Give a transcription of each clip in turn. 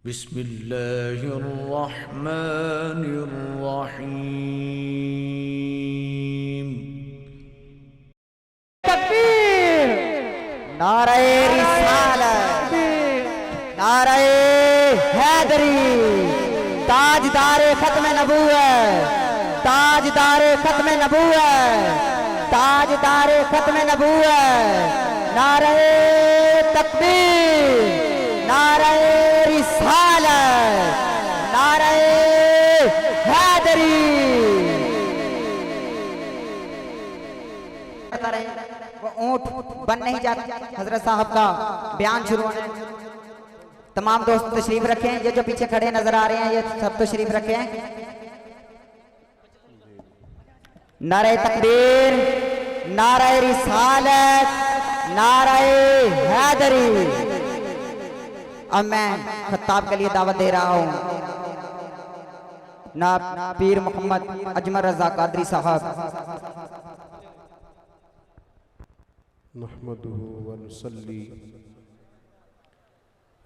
बिस्मिल्लाहिर्रहमानिर्रहीम। तकबीर, नारे रिसालत, नारे हैदरी, ताजदारे खत्म नबूवत, ताजदारे खत्म नबूवत, ताजदारे खत्म नबूवत, नारे तकबीर, नारे रिसालत, नारे हैदरी। वो ऊंट बन नहीं जाता। हजरत साहब का बयान शुरू होने। तमाम दोस्त तशरीफ रखें। ये जो पीछे खड़े नजर आ रहे हैं ये सब तशरीफ रखें। नारे तकबीर, नारे रिसालत, नारे हैदरी। अब मैं खत्ताब के लिए दावत दे रहा हूं ना पीर मोहम्मद अजमर रजा कादरी साहब। नहमदुहु व नुसल्ली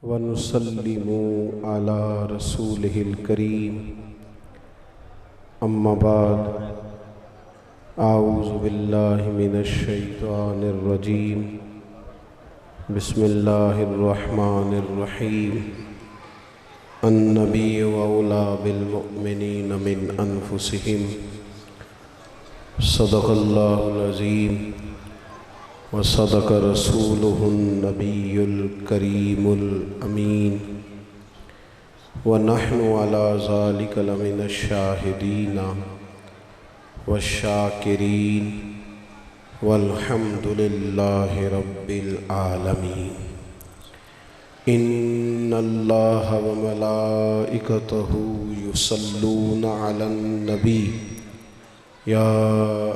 व नुसल्लिमु अला रसूलिहिल करीम। अम्मा बाद, आऊज़ु बिल्लाहि मिनश शैतानिर रजीम। बिस्मिल्लाहिर रहमानिर रहीम। अन्नबिय्यु औला बिल मुअ्मिनीन मिन अनफुसिहिम। सदक़ल्लाहुल अज़ीम व सदक़ रसूलुहुन नबियुल करीमुल अमीन। व नहनु अला ज़ालिका लमिनश शाहिदीन व शाकिरीन वल्हम्दुलिल्लाहि रब्बिल आलमीन। इन्नल्लाह व मलाइकतहु युसल्लूना अलन नबी या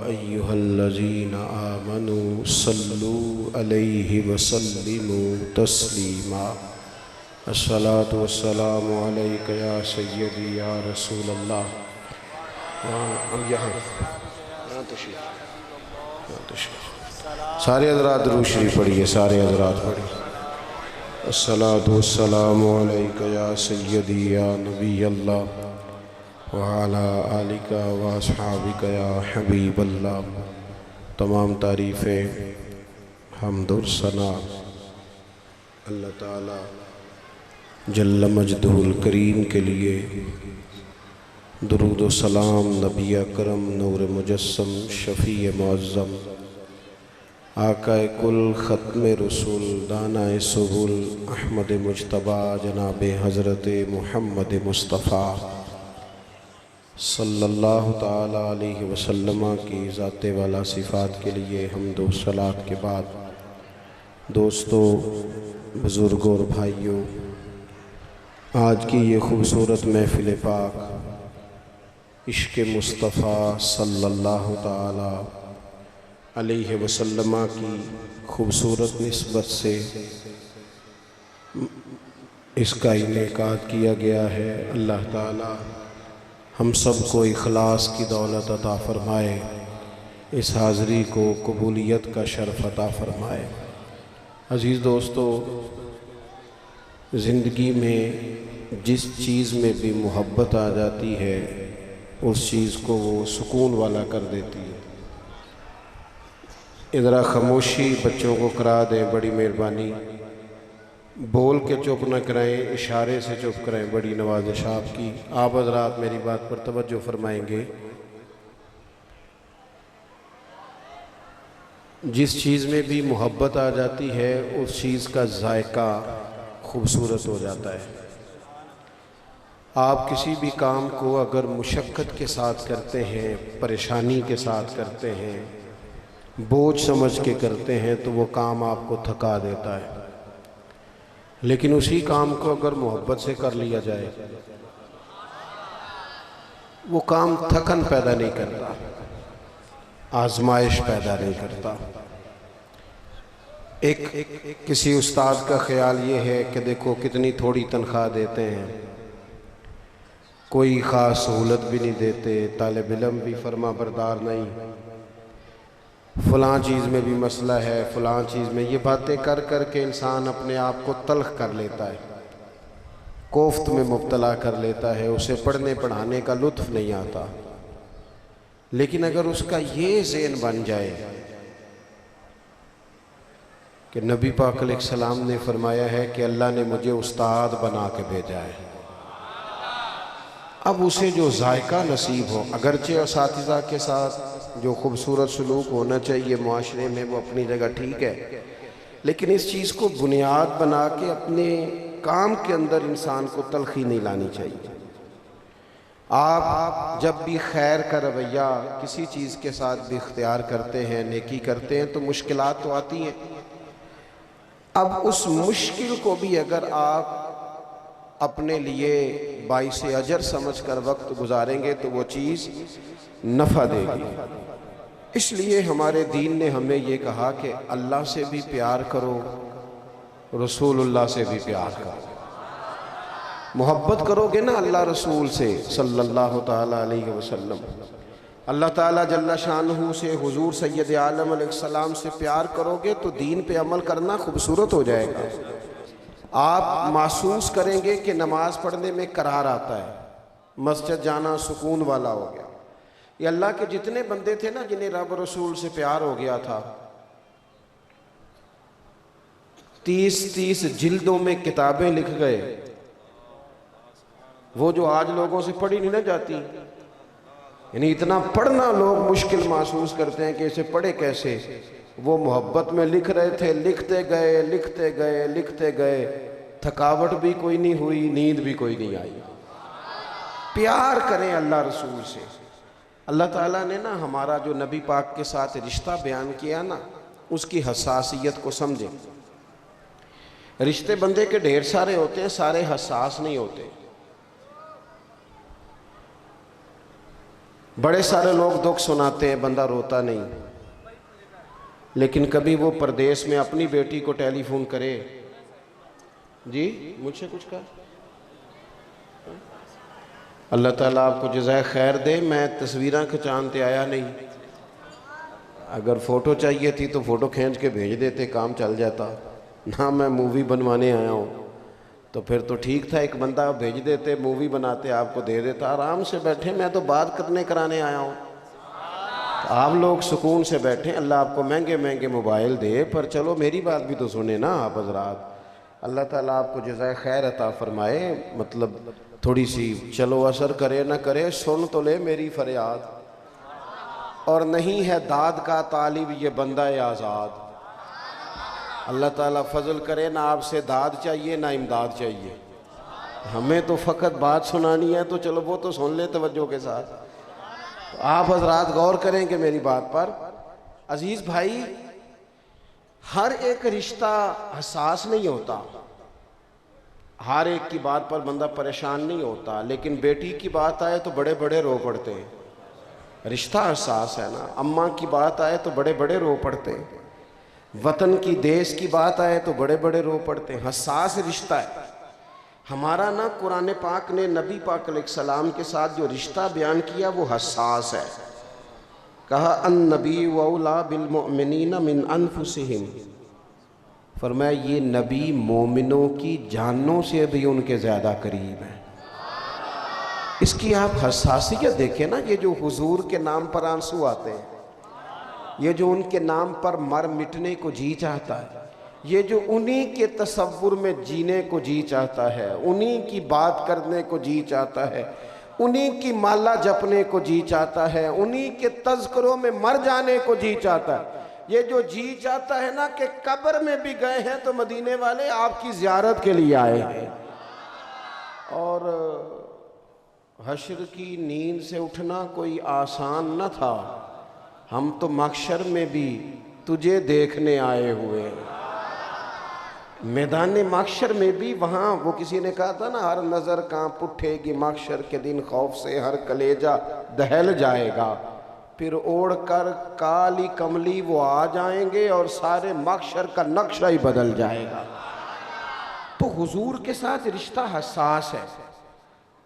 अय्युहल्लज़ीना आमनू सल्लू अलैहि व सल्लिमू तस्लीमा। अस्सलातु वस्सलामु अलैका या सय्यदी या रसूलल्लाह। यहाँ सारे हज़रात दुरूद शरीफ पढ़िए, सारे हज़रात पढ़िए। अस्सलातु वस्सलामु अलैका या सय्यदी या नबी अल्लाह व अला आलिका व अस्हाबिका या हबीब अल्लाह। तमाम तारीफ़ें हम्द और सना अल्लाह ताला जल्ल मजदुहुल करीम के लिए। दुरूद व सलाम नबी अकरम नूर मुजस्सम शफ़ी मुअज़्ज़म आकाए कुल ख़त्म रसूल दानाए सुबुल अहमद मुज्तबा जनाब हज़रत मुहम्मद मुस्तफ़ा सल्लल्लाहु ताला अलैहि वसल्लम की ज़ाते वाला सिफ़ात के लिए हम्द व सलात के बाद, दोस्तों, बुज़ुर्गों और भाइयों, आज की ये ख़ूबसूरत महफ़िल पाक इश्क़ मुस्तफ़ा सल्लल्लाहु ताला अलैहि वसल्लम की ख़ूबसूरत निस्बत से इसका इनेकाद किया गया है। अल्लाह ताला हम सब को इखलास की दौलत अता फ़रमाए, इस हाज़री को कबूलियत का शर्फ़ अता फ़रमाए। अज़ीज़ दोस्तों, ज़िंदगी में जिस चीज़ में भी मोहब्बत आ जाती है उस चीज़ को वो सुकून वाला कर देती है। इधर खामोशी बच्चों को करा दें, बड़ी मेहरबानी। बोल के चुप न कराएं, इशारे से चुप कराएं, बड़ी नवाज़िश आपकी। आप हज़रात मेरी बात पर तवज्जो फरमाएंगे। जिस चीज़ में भी मोहब्बत आ जाती है उस चीज़ का जायका खूबसूरत हो जाता है। आप किसी भी काम को अगर मुशक्क़त के साथ करते हैं, परेशानी के साथ करते हैं, बोझ समझ के करते हैं तो वो काम आपको थका देता है। लेकिन उसी काम को अगर मोहब्बत से कर लिया जाए वो काम थकन पैदा नहीं करता, आजमाइश पैदा नहीं करता। एक किसी उस्ताद का ख्याल ये है कि देखो कितनी थोड़ी तनख्वाह देते हैं, कोई ख़ास सहूलत भी नहीं देते, तालिब इल्म भी फरमा बरदार नहीं, फ़लाँ चीज़ में भी मसला है, फ़लाँ चीज़ में। ये बातें कर कर के इंसान अपने आप को तल्ख़ कर लेता है। कोफ्त में मुब्तला कर लेता है, उसे पढ़ने पढ़ाने का लुत्फ़ नहीं आता। लेकिन अगर उसका ये ज़हन बन जाए कि नबी पाक अलैहिस्सलाम ने फरमाया है कि अल्लाह ने मुझे उस्ताद बना के भेजा है, अब उसे जो जायका नसीब हो, अगरचे असातिज़ा के साथ जो खूबसूरत सलूक होना चाहिए माशरे में वो अपनी जगह ठीक है, लेकिन इस चीज़ को बुनियाद बना के अपने काम के अंदर इंसान को तलखी नहीं लानी चाहिए। आप जब भी खैर का रवैया किसी चीज़ के साथ भी इख्तियार करते हैं, नेकी करते हैं, तो मुश्किलात तो आती हैं। अब उस मुश्किल को भी अगर आप अपने लिए बाइस अजर समझ कर वक्त गुजारेंगे तो वो चीज़ नफ़ा देगी। इसलिए हमारे दीन ने हमें ये कहा कि अल्लाह से भी प्यार करो, रसूलुल्लाह से भी प्यार करो। मोहब्बत करोगे ना अल्लाह रसूल से सल्लल्लाहु ताला अलैहि वसल्लम, अल्लाह ताला जल्ला शानहू से, हुजूर सैयद आलम अलैहिस्सलाम से प्यार करोगे तो दीन पे अमल करना खूबसूरत हो जाएगा। आप महसूस करेंगे कि नमाज पढ़ने में करार आता है, मस्जिद जाना सुकून वाला हो गया। ये अल्लाह के जितने बंदे थे ना जिन्हें रब रसूल से प्यार हो गया था, 30-30 जिल्दों में किताबें लिख गए, वो जो आज लोगों से पढ़ी नहीं ना जाती, यानी इतना पढ़ना लोग मुश्किल महसूस करते हैं कि इसे पढ़े कैसे। वो मोहब्बत में लिख रहे थे, लिखते गए लिखते गए लिखते गए, थकावट भी कोई नहीं हुई, नींद भी कोई नहीं आई। प्यार करें अल्लाह रसूल से। अल्लाह ताला ने ना हमारा जो नबी पाक के साथ रिश्ता बयान किया ना, उसकी हसासियत को समझें। रिश्ते बंदे के ढेर सारे होते हैं, सारे हसास नहीं होते। बड़े सारे लोग दुख सुनाते हैं, बंदा रोता नहीं, लेकिन कभी वो परदेश में अपनी बेटी को टेलीफोन करे, जी मुझसे कुछ कहा, अल्लाह ताला आपको जज़ाए खैर दे, मैं तस्वीरें खिंचाते आया नहीं, अगर फ़ोटो चाहिए थी तो फ़ोटो खींच के भेज देते, काम चल जाता ना। मैं मूवी बनवाने आया हूँ तो फिर तो ठीक था, एक बंदा भेज देते, मूवी बनाते, आपको दे देता, आराम से बैठे, मैं तो बात करने कराने आया हूँ। तो आप लोग सुकून से बैठे, अल्लाह आपको महंगे महंगे मोबाइल दे, पर चलो मेरी बात भी तो सुने ना आप हज़रात। अल्लाह ताला आपको जज़ाए खैर अता फरमाए, मतलब थोड़ी सी चलो असर करे ना करे, सुन तो ले मेरी फरियाद। और नहीं है दाद का तालिब ये बंदा आज़ाद। अल्लाह ताला फजल करे ना आपसे दाद चाहिए ना इमदाद चाहिए, हमें तो फ़कत बात सुनानी है, तो चलो वो तो सुन ले तवज्जो के साथ। तो आप हजरात गौर करेंगे मेरी बात पर। अजीज़ भाई, हर एक रिश्ता हसास नहीं होता, हर एक की बात पर बंदा परेशान नहीं होता, लेकिन बेटी की बात आए तो बड़े बड़े रो पड़ते हैं। रिश्ता हसास है ना। अम्मा की बात आए तो बड़े बड़े रो पड़ते हैं, वतन की देश की बात आए तो बड़े बड़े रो पड़ते हैं। हसास रिश्ता है हमारा ना। कुरान पाक ने नबी पाक अलैहिस्सलाम के साथ जो रिश्ता बयान किया वो हसास है। कहा अन्नबी वौला बिल मुमिनीना मिन अनफुसिहिम, फरमाया ये नबी मोमिनों की जानों से भी उनके ज़्यादा करीब है। इसकी आप हसासियत देखें ना। ये जो हुजूर के नाम पर आंसू आते हैं, ये जो उनके नाम पर मर मिटने को जी चाहता है, ये जो उन्हीं के तसव्वुर में जीने को जी चाहता है, उन्हीं की बात करने को जी चाहता है, उन्हीं की माला जपने को जी चाहता है, उन्हीं के तज़किरों में मर जाने को जी चाहता है, ये जो जी चाहता है ना कि कब्र में भी गए हैं तो मदीने वाले आपकी ज़ियारत के लिए आए हैं। और हश्र की नींद से उठना कोई आसान न था, हम तो महशर में भी तुझे देखने आए हुए हैं। मैदान महशर में भी वहाँ वो किसी ने कहा था ना, हर नज़र कांप उठेगी महशर के दिन, खौफ से हर कलेजा दहल जाएगा, फिर ओढ़ कर काली कमली वो आ जाएंगे और सारे महशर का नक्शा ही बदल जाएगा। तो हुजूर के साथ रिश्ता हसास है।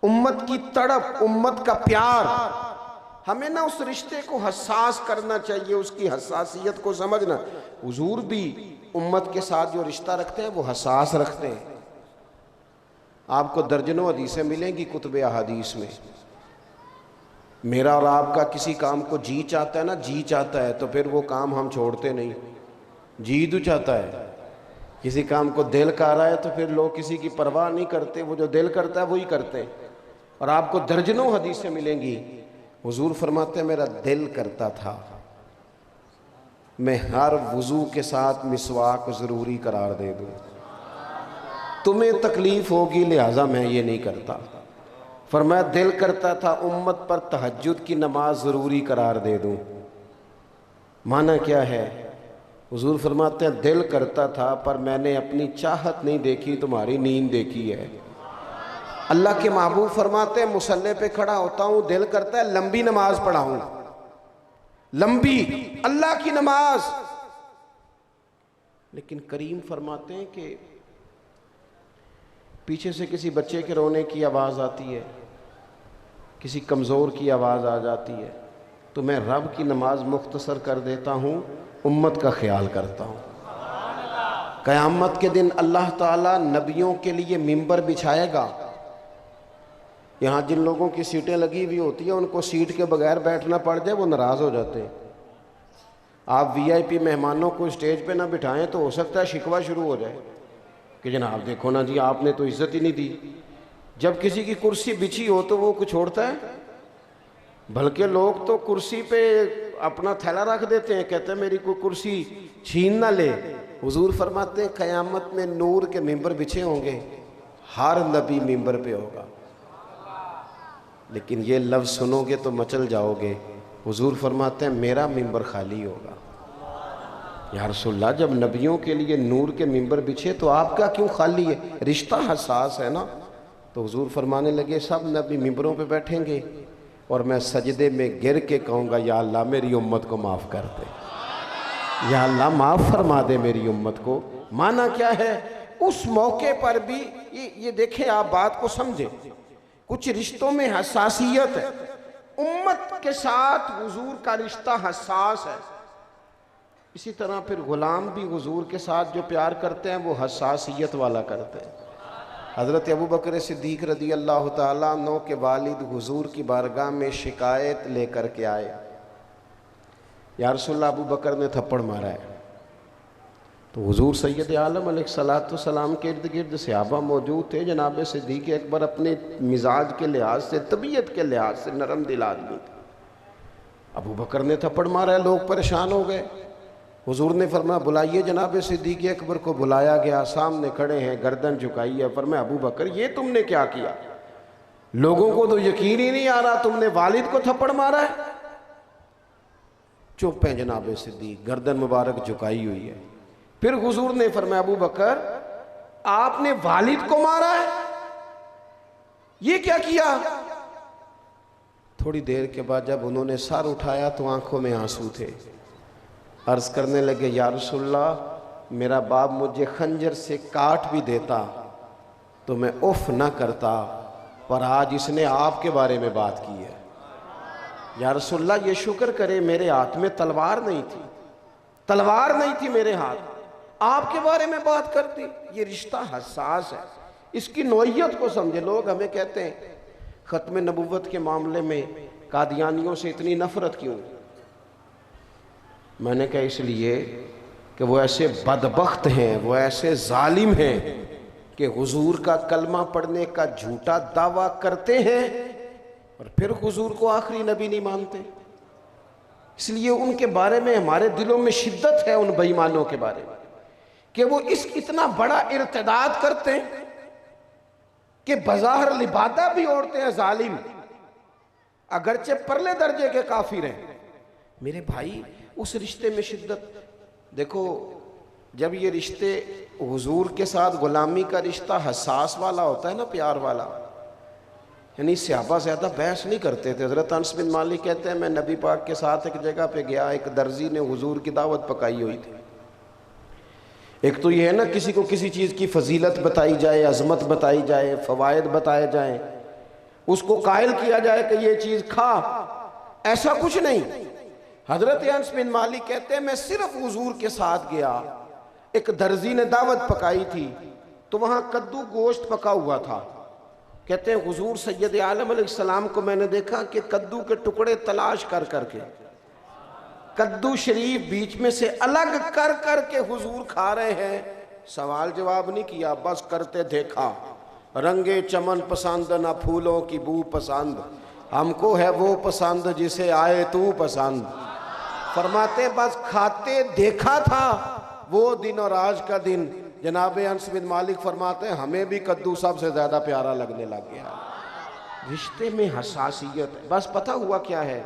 उम्मत की तड़प, उम्मत का प्यार, हमें ना उस रिश्ते को हसास करना चाहिए, उसकी हसासियत को समझना। हुजूर भी उम्मत के साथ जो रिश्ता रखते हैं वो हसास रखते हैं। आपको दर्जनों हदीसें मिलेंगी कुतुब अहादीस में। मेरा और आपका किसी काम को जी चाहता है ना, जी चाहता है तो फिर वो काम हम छोड़ते नहीं, जी तो चाहता है। किसी काम को दिल कर रहा है तो फिर लोग किसी की परवाह नहीं करते, वो जो दिल करता है वही करते हैं। और आपको दर्जनों हदीसें मिलेंगी। हुजूर फरमाते हैं मेरा दिल करता था मैं हर वुज़ू के साथ मिसवाक ज़रूरी करार दे दूँ, तुम्हें तकलीफ़ होगी लिहाजा मैं ये नहीं करता। फरमाया दिल करता था उम्मत पर तहज्जुद की नमाज ज़रूरी करार दे दूँ। माना क्या है? हुजूर फरमाते हैं दिल करता था पर मैंने अपनी चाहत नहीं देखी, तुम्हारी नींद देखी है। अल्लाह के महबूब फरमाते हैं मुसल्ले पे खड़ा होता हूँ, दिल करता है लंबी नमाज पढ़ाऊँ, लंबी अल्लाह की नमाज। लेकिन करीम फरमाते हैं कि पीछे से किसी बच्चे के रोने की आवाज़ आती है, किसी कमज़ोर की आवाज़ आ जाती है, तो मैं रब की नमाज मुख्तसर कर देता हूँ, उम्मत का ख्याल करता हूँ। क़यामत के दिन अल्लाह ताला नबियों के लिए मिंबर बिछाएगा। यहाँ जिन लोगों की सीटें लगी हुई होती हैं उनको सीट के बगैर बैठना पड़ जाए वो नाराज़ हो जाते हैं। आप वीआईपी मेहमानों को स्टेज पे ना बिठाएं तो हो सकता है शिकवा शुरू हो जाए कि जनाब देखो ना जी आपने तो इज्जत ही नहीं दी। जब किसी की कुर्सी बिछी हो तो वो कुछ छोड़ता है? बल्कि लोग तो कुर्सी पे अपना थैला रख देते हैं, कहते हैं मेरी कोई कुर्सी छीन ना ले। हुजूर फरमाते हैं क़यामत में नूर के मिंबर बिछे होंगे, हर नबी मिंबर पे होगा। लेकिन ये लफ्ज़ सुनोगे तो मचल जाओगे। हुजूर फरमाते हैं मेरा मिंबर खाली होगा। या रसूलल्लाह जब नबियों के लिए नूर के मिंबर बिछे तो आपका क्यों खाली है? रिश्ता हसास है ना। तो हुजूर फरमाने लगे सब नबी मिंबरों पे बैठेंगे और मैं सजदे में गिर के कहूँगा या अल्लाह मेरी उम्मत को माफ़ कर दे, या अल्लाह माफ़ फरमा दे मेरी उम्मत को। माना क्या है? उस मौके पर भी ये देखें, आप बात को समझें, कुछ रिश्तों में हसासियत है। उम्मत के साथ हुजूर का रिश्ता हसास है। इसी तरह फिर गुलाम भी हुजूर के साथ जो प्यार करते हैं वो हसासियत वाला करते हैं। हज़रत अबू बकर सिद्दीक़ रज़ी अल्लाह ताला अन्हु के वालिद हुजूर की बारगाह में शिकायत लेकर के आए, या रसूलल्लाह अबू बकर ने थप्पड़ मारा है। तो हुजूर सैयद आलम अलैहिस्सलाम के इर्द गिर्द सहाबा मौजूद थे। जनाब सिद्दीक़ अकबर अपने मिजाज के लिहाज से, तबीयत के लिहाज से नरम दिल आदमी थे। अबू बकर ने थप्पड़ मारा है, लोग परेशान हो गए। हुजूर ने फरमाया बुलाइए। जनाब सिद्दीक़ अकबर को बुलाया गया, सामने खड़े हैं, गर्दन झुकाई है। फरमाया अबू बकर ये तुमने क्या किया? लोगों को तो यकीन ही नहीं आ रहा तुमने वालिद को थप्पड़ मारा है। चुप है जनाब सिद्दीक़, गर्दन मुबारक झुकाई हुई है। फिर हुजूर ने फरमाया अबू बकर आपने वालिद को मारा है, ये क्या किया? थोड़ी देर के बाद जब उन्होंने सर उठाया तो आंखों में आंसू थे। अर्ज करने लगे या रसूलल्लाह मेरा बाप मुझे खंजर से काट भी देता तो मैं उफ ना करता, पर आज इसने आपके बारे में बात की है। या रसूलल्लाह ये शुक्र करे मेरे हाथ में तलवार नहीं थी, तलवार नहीं थी मेरे हाथ, आपके बारे में बात करती। ये रिश्ता हसास है, इसकी नौइयत को समझे। लोग हमें कहते हैं ख़त्म नबुव्वत के मामले में कादियानियों से इतनी नफरत क्यों? मैंने कहा इसलिए कि वो ऐसे बदबख्त हैं, वो ऐसे जालिम हैं कि हुजूर का कलमा पढ़ने का झूठा दावा करते हैं और फिर हुजूर को आखिरी नबी नहीं मानते। इसलिए उनके बारे में हमारे दिलों में शिद्दत है, उन बेईमानों के बारे में, कि वो इतना बड़ा इर्तिदाद करते हैं कि बज़ाहिर लिबादा भी ओढ़ते हैं जालिम, अगरचे परले दर्जे के काफिर हैं। मेरे भाई उस रिश्ते में शिद्दत देखो। जब ये रिश्ते हुजूर के साथ गुलामी का रिश्ता हसास वाला होता है ना, प्यार वाला, यानी सहाबा ज़्यादा बहस नहीं करते थे। हज़रत अनस बिन मालिक कहते हैं मैं नबी पाक के साथ एक जगह पे गया, एक दर्जी ने हुजूर की दावत पकाई हुई थी। एक तो ये है ना किसी को किसी चीज़ की फजीलत बताई जाए, अजमत बताई जाए, फ़वाइद बताए जाए, उसको कायल किया जाए कि ये चीज़ खा, ऐसा कुछ नहीं। हज़रत अनस बिन मालिक कहते हैं मैं सिर्फ हुजूर के साथ गया, एक दर्जी ने दावत पकाई थी तो वहाँ कद्दू गोश्त पका हुआ था, कहते हैं हुजूर सैयद आलम अलैहिस्सलाम को मैंने देखा कि कद्दू के टुकड़े तलाश कर करके, कद्दू शरीफ बीच में से अलग कर करके हुजूर खा रहे हैं। सवाल जवाब नहीं किया, बस करते देखा। रंगे चमन पसंद ना फूलों की बू पसंद, हमको है वो पसंद जिसे आए तू पसंद। फरमाते बस खाते देखा था वो दिन और आज का दिन। जनाब अनस बिन मालिक फरमाते हैं हमें भी कद्दू सबसे ज्यादा प्यारा लगने लग गया। रिश्ते में हसासियत है। बस पता हुआ क्या है,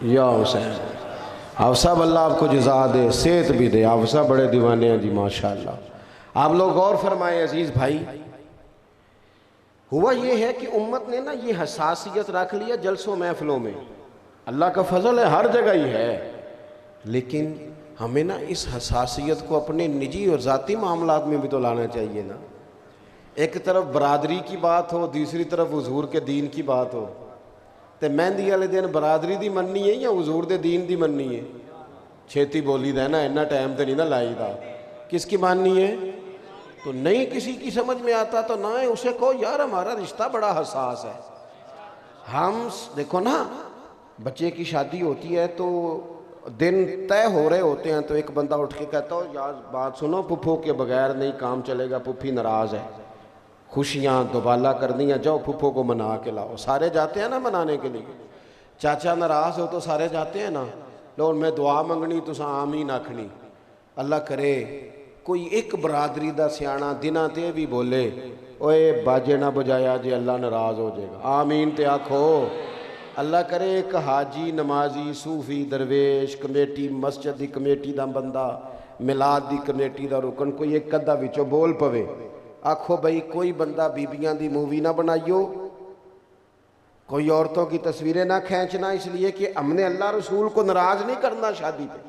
या हुसैन आप सब अल्लाह आपको जज़ा दे, सेहत भी दे। आप सब बड़े दीवाने हैं जी माशाअल्लाह। आप लोग गौर फरमाए अजीज भाई, हुआ ये है कि उम्मत ने ना ये हसासियत रख लिया जलसों महफिलों में। अल्लाह का फजल है, हर जगह ही है, लेकिन हमें ना इस हसासियत को अपने निजी और ज़ाती मामलात में भी तो लाना चाहिए ना। एक तरफ बरादरी की बात हो, दूसरी तरफ हुजूर के दीन की बात हो। तो मेहंदी वाले दिन बरादरी दी मननी है या हुजूर दे दीन दी मननी है? छेती बोली दा ना, इन्ना टाइम तो नहीं ना लाई दा। किसकी माननी है? तो नहीं किसी की समझ में आता तो ना है, उसे कहो यार हमारा रिश्ता बड़ा हसास है। हम देखो ना, बच्चे की शादी होती है तो दिन तय हो रहे होते हैं, तो एक बंदा उठ के कहता हो यार बात सुनो, पुप्पो के बगैर नहीं काम चलेगा, पुप्पी नाराज़ है, खुशियाँ दोबाला करनी है, जाओ पुप्पो को मना के लाओ। सारे जाते हैं ना मनाने के लिए। चाचा नाराज़ हो तो सारे जाते हैं ना। लो मैं दुआ मंगनी तुसा आमीन आखनी। अल्लाह करे कोई एक बरादरी दा सियाना दिना ते भी बोले ओए बाजे ना बजाया जे अल्लाह नाराज़ हो जाएगा, आमीन ते आखो। अल्लाह करे एक हाजी नमाजी सूफी दरवेश कमेटी मस्जिद की कमेटी का बंदा मिलाद की कमेटी का रुकन कोई एक अद्धा विचों बोल पवे, आखो भाई कोई बंदा बीबियां की मूवी ना बनाइयो, कोई औरतों की तस्वीरें ना खींचना, इसलिए कि हमने अल्लाह रसूल को नाराज़ नहीं करना शादी पे।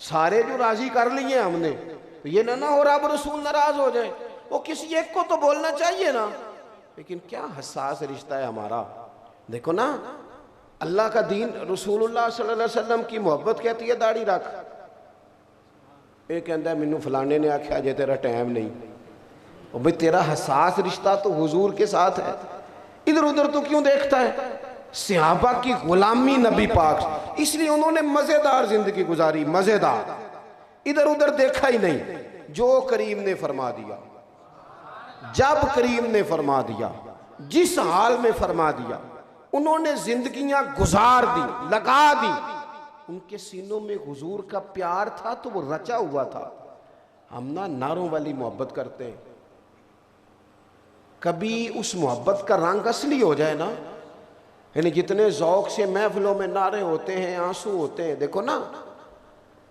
सारे जो राज़ी कर लिए हमने, तो ये ना हो रब रसूल नाराज़ हो जाए। वो किसी एक को तो बोलना चाहिए ना। लेकिन क्या हसास रिश्ता है हमारा। देखो ना, अल्लाह का दीन रसूलुल्लाह सल्लल्लाहु अलैहि वसल्लम की मोहब्बत कहती है दाढ़ी रख, ये कहता है मैनू फलाने ने आख्या जे तेरा टाइम नहीं। और भाई तेरा हसास रिश्ता तो हुजूर के साथ है, इधर उधर तो क्यों देखता है? सहाबा की गुलामी नबी पाक, इसलिए उन्होंने मजेदार जिंदगी गुजारी, मजेदार, इधर उधर देखा ही नहीं। जो करीम ने फरमा दिया, जब करीम ने फरमा दिया, जिस हाल में फरमा दिया, उन्होंने जिंदगियां गुजार दी, लगा दी। उनके सीनों में हुजूर का प्यार था तो वो रचा हुआ था। हम ना नारों वाली मोहब्बत करते हैं, कभी उस मोहब्बत का रंग असली हो जाए ना, यानी जितने ज़ौक़ से महफिलों में नारे होते हैं, आंसू होते हैं। देखो ना,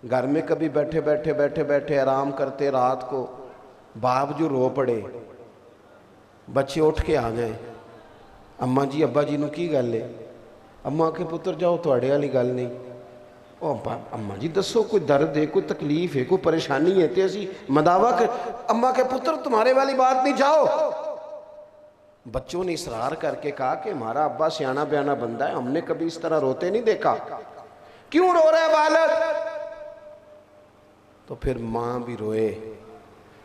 घर में कभी बैठे बैठे बैठे बैठे आराम करते रात को बाप जो रो पड़े, बच्चे उठ के आ गए, अम्मा जी अब्बा जी नूं की गल है? अम्मा के पुत्र जाओ तुहाडे वाली गल नहीं। ओ अम्मा जी दसो कोई दर्द है, कोई तकलीफ है, कोई परेशानी है तो असी मदावा कर, अम्मा के पुत्र तुम्हारे वाली बात नहीं, जाओ। बच्चों ने इसरार करके कहा कि हमारा अब्बा सियाना बयाना बंदा है, हमने कभी इस तरह रोते नहीं देखा, क्यों रो रहा है बालक? तो फिर माँ भी रोए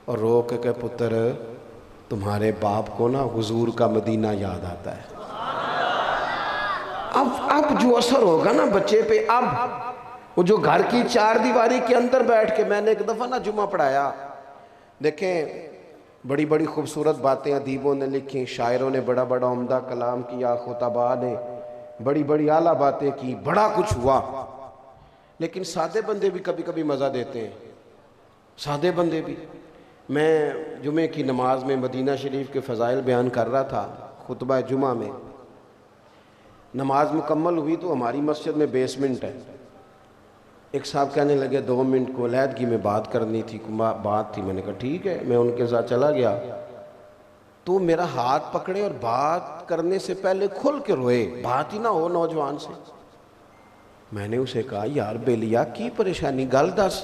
और रो के कहे पुत्र तुम्हारे बाप को ना हुजूर का मदीना याद आता है। अब जो असर होगा ना बच्चे पे, अब वो जो घर की चार दीवारी के अंदर बैठ के, मैंने एक दफ़ा ना जुमा पढ़ाया, देखें बड़ी बड़ी खूबसूरत बातें अदीबों ने लिखी, शायरों ने बड़ा बड़ा उम्दा कलाम किया, खुतबा ने बड़ी बड़ी आला बातें की, बड़ा कुछ हुआ। लेकिन सादे बंदे भी कभी कभी मज़ा देते हैं, सादे बंदे भी। मैं जुमे की नमाज में मदीना शरीफ के फ़ज़ाइल बयान कर रहा था, खुतबा जुमा में। नमाज मुकम्मल हुई तो हमारी मस्जिद में बेसमेंट है। एक साहब कहने लगे 2 मिनट को अलहदगी में बात करनी थी, बात थी। मैंने कहा ठीक है, मैं उनके साथ चला गया तो मेरा हाथ पकड़े और बात करने से पहले खुल के रोए, बात ही ना हो नौजवान से। मैंने उसे कहा यार बेलिया की परेशानी गल दस।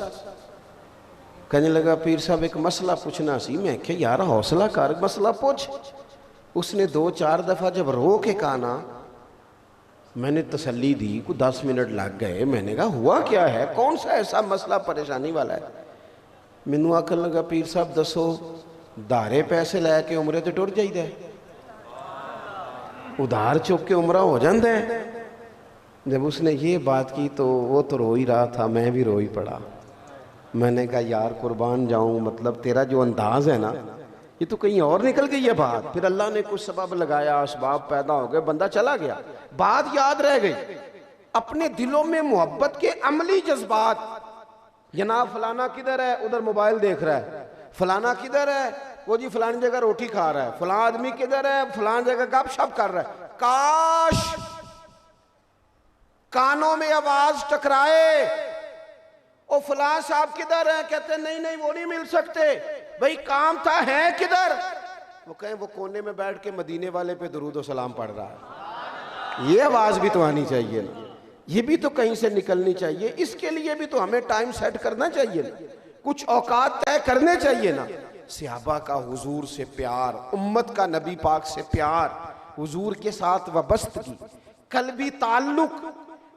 कहने लगा पीर साहब एक मसला पूछना सी। मैं क्या यार हौसला कर, मसला पूछ। उसने 2-4 दफ़ा जब रो के कहा ना, मैंने तसल्ली दी, को 10 मिनट लग गए। मैंने कहा हुआ क्या है, कौन सा ऐसा मसला परेशानी वाला है? मैनू आखन लगा, पीर साहब दसो, धारे पैसे लैके उमरे तो टुर जाइदा है, उधार चुक के उमरा हो जाता है। जब उसने ये बात की तो वो तो रो ही रहा था, मैं भी रो ही पड़ा। मैंने कहा यार कुर्बान जाऊं, मतलब तेरा जो अंदाज है ना, ये तो कहीं और निकल गई है बात। फिर अल्लाह ने कुछ सबब लगाया, असबाब पैदा हो गए, बंदा चला गया, बात याद रह गई। अपने दिलों में मोहब्बत के अमली जज्बात, जनाब फलाना किधर है, उधर मोबाइल देख रहा है, फलाना किधर है, वो जी फलानी जगह रोटी खा रहा है, फलाना आदमी किधर है, फलानी जगह गपशप कर रहा है। काश कानों में आवाज टकराए, ओ फलां साहब किधर है, कहते नहीं नहीं वो नहीं मिल सकते, भाई काम था, है किधर? वो कहें वो कोने में बैठ के मदीने वाले पे दुरूद और सलाम पढ़ रहा है। ये आवाज भी तो आनी चाहिए ना, ये भी तो कहीं से निकलनी चाहिए। इसके लिए भी तो हमें टाइम सेट करना चाहिए ना, कुछ औकात तय करने चाहिए ना। सहाबा का हुजूर से प्यार, उम्मत का नबी पाक से प्यार, हुजूर के साथ वाबस्तगी, कल्बी ताल्लुक,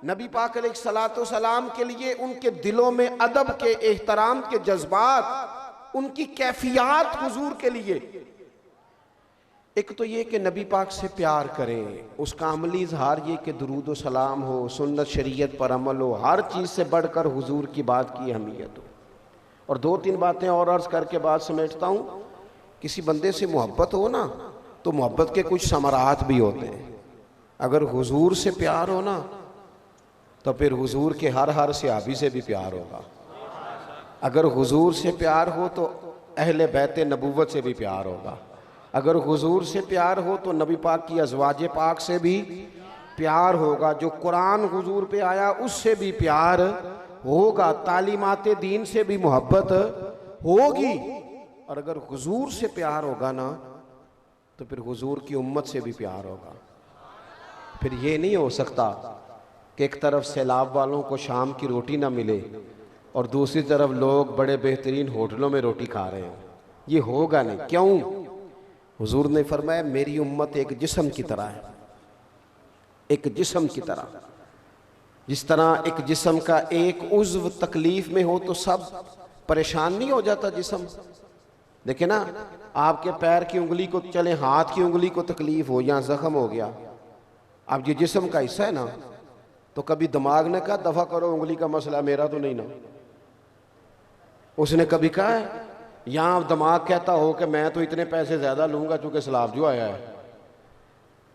नबी पाक अलैहिस्सलातो सलाम के लिए उनके दिलों में अदब के, एहतराम के जज्बात, उनकी कैफियत हुजूर के लिए। एक तो ये कि नबी पाक से प्यार करें, उसका अमली इजहार ये कि दुरूद व सलाम हो, सुन्नत शरीयत पर अमल हो, हर चीज़ से बढ़कर हुजूर की बात की अहमियत हो। और 2-3 बातें और अर्ज करके बात समेटता हूँ। किसी बंदे से मोहब्बत हो ना, तो मोहब्बत के कुछ समरात भी होते हैं। अगर हुजूर से प्यार हो ना, तो फिर हुजूर के हर सहाबी से भी प्यार होगा। अगर हुजूर से प्यार हो तो अहले बैत नबूवत से भी प्यार होगा। अगर हुजूर से प्यार हो तो नबी पाक की अज़वाज पाक से भी प्यार होगा। जो कुरान हुजूर पे आया उससे भी प्यार होगा, तालीमात दीन से भी मोहब्बत होगी। और अगर हुजूर से प्यार होगा ना, तो फिर हुजूर की उम्मत से भी प्यार होगा। फिर ये नहीं हो सकता कि एक तरफ सैलाब वालों को शाम की रोटी ना मिले और दूसरी तरफ लोग बड़े बेहतरीन होटलों में रोटी खा रहे हैं। ये होगा नहीं। क्यों? हुजूर ने फरमाया मेरी उम्मत एक जिस्म की तरह है, एक जिस्म की तरह। जिस तरह एक जिस्म का एक उज़्व तकलीफ में हो तो सब परेशान नहीं हो जाता जिस्म। देखे ना, आपके पैर की उंगली को, चले हाथ की उंगली को तकलीफ हो, यहाँ जख्म हो गया, अब ये जिस्म का हिस्सा है ना, तो कभी दिमाग ने कहा दफा करो उंगली का मसला, मेरा तो नहीं ना। उसने कभी कहा है, यहाँ दिमाग कहता हो कि मैं तो इतने पैसे ज्यादा लूंगा चूंकि सलाब जो आया है।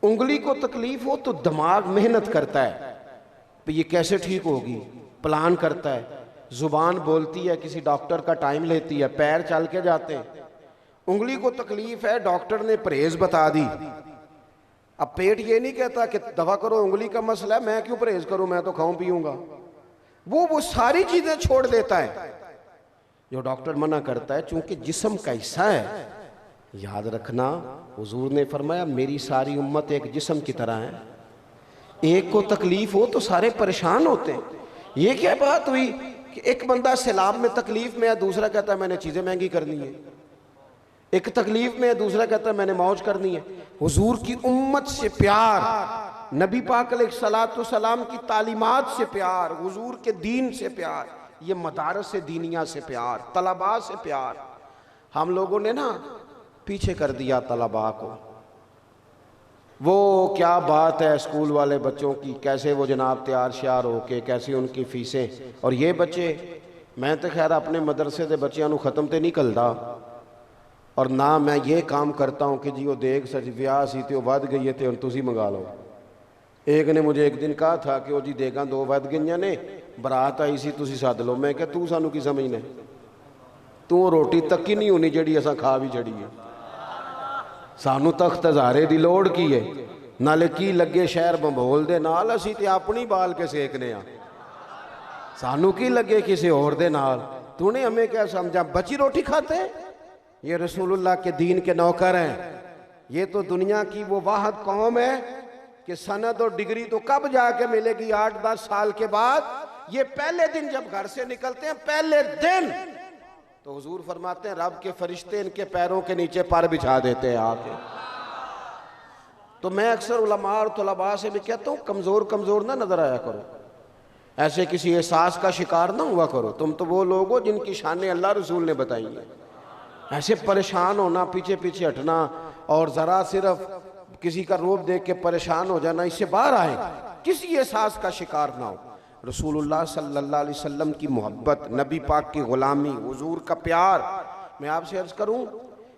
उंगली को तकलीफ हो तो दिमाग मेहनत करता है, तो ये कैसे ठीक होगी, प्लान करता है। जुबान बोलती है, किसी डॉक्टर का टाइम लेती है, पैर चल के जाते हैं। उंगली को तकलीफ है, डॉक्टर ने परहेज बता दी। अब पेट ये नहीं कहता कि दवा करो उंगली का मसला है, मैं क्यों परहेज करूं, मैं तो खाऊं पीऊंगा। वो सारी चीजें छोड़ देता है जो डॉक्टर मना करता है, चूंकि जिस्म का हिस्सा है। याद रखना, हुजूर ने फरमाया मेरी सारी उम्मत एक जिस्म की तरह है, एक को तकलीफ हो तो सारे परेशान होते हैं। ये क्या बात हुई कि एक बंदा सैलाब में तकलीफ में है, दूसरा कहता है मैंने चीजें महंगी करनी है। एक तकलीफ में है, दूसरा कहता है मैंने मौज करनी है। हुजूर की उम्मत से प्यार, नबी पाक अलैहिस्सलातु सलाम की तालीमात से प्यार, हुजूर के दीन से प्यार, ये मदारस से दीनिया से प्यार, तलबा से प्यार। हम लोगों ने ना पीछे कर दिया तलबा को। वो क्या बात है स्कूल वाले बच्चों की, कैसे वो जनाब तैयार श्यार होके, कैसी उनकी फीसें। और ये बच्चे, मैं तो खैर अपने मदरसे के बच्चों को ख़त्म तो नहीं करता, और ना मैं ये काम करता हूँ कि जी वो देख सच ब्याह सी तो वध गई है तो तुसी मंगा लो। एक ने मुझे एक दिन कहा था कि वो जी देगा 2 वध गई ने, बरात आई सी तुसी सद लो। मैं क्या तू सानू की समझना, तू रोटी तक ही नहीं होनी जी असा खा भी छड़ी है। सानू तख्त हज़ारे की लोड़ की है, नाले की लगे शहर बंबोल दे नाल, असी ते अपनी बाल के सेकने आ, सानू की लगे किसी और दे नाल। तूने हमें क्या समझा, बची रोटी खाते? ये रसूलुल्लाह के दीन के नौकर हैं। ये तो दुनिया की वो वाहद कौम है कि सनद और डिग्री तो कब जाके मिलेगी, 8-10 साल के बाद। ये पहले दिन जब घर से निकलते हैं, पहले दिन तो हुजूर फरमाते हैं रब के फरिश्ते इनके पैरों के नीचे पर बिछा देते हैं आके। तो मैं अक्सर उलमा और तलबा से भी कहता हूँ कमज़ोर कमज़ोर ना नज़र आया करो, ऐसे किसी एहसास का शिकार ना हुआ करो। तुम तो वो लोग हो जिनकी शानें अल्लाह रसूल ने बताई हैं। ऐसे परेशान होना, पीछे पीछे हटना और ज़रा सिर्फ किसी का रूप देख के परेशान हो जाना, इससे बाहर आए, किसी एहसास का शिकार ना हो। रसूलुल्लाह सल्लल्लाहु अलैहि वसल्लम की मोहब्बत, नबी पाक की ग़ुलामी, हुजूर का प्यार। मैं आपसे अर्ज़ करूँ,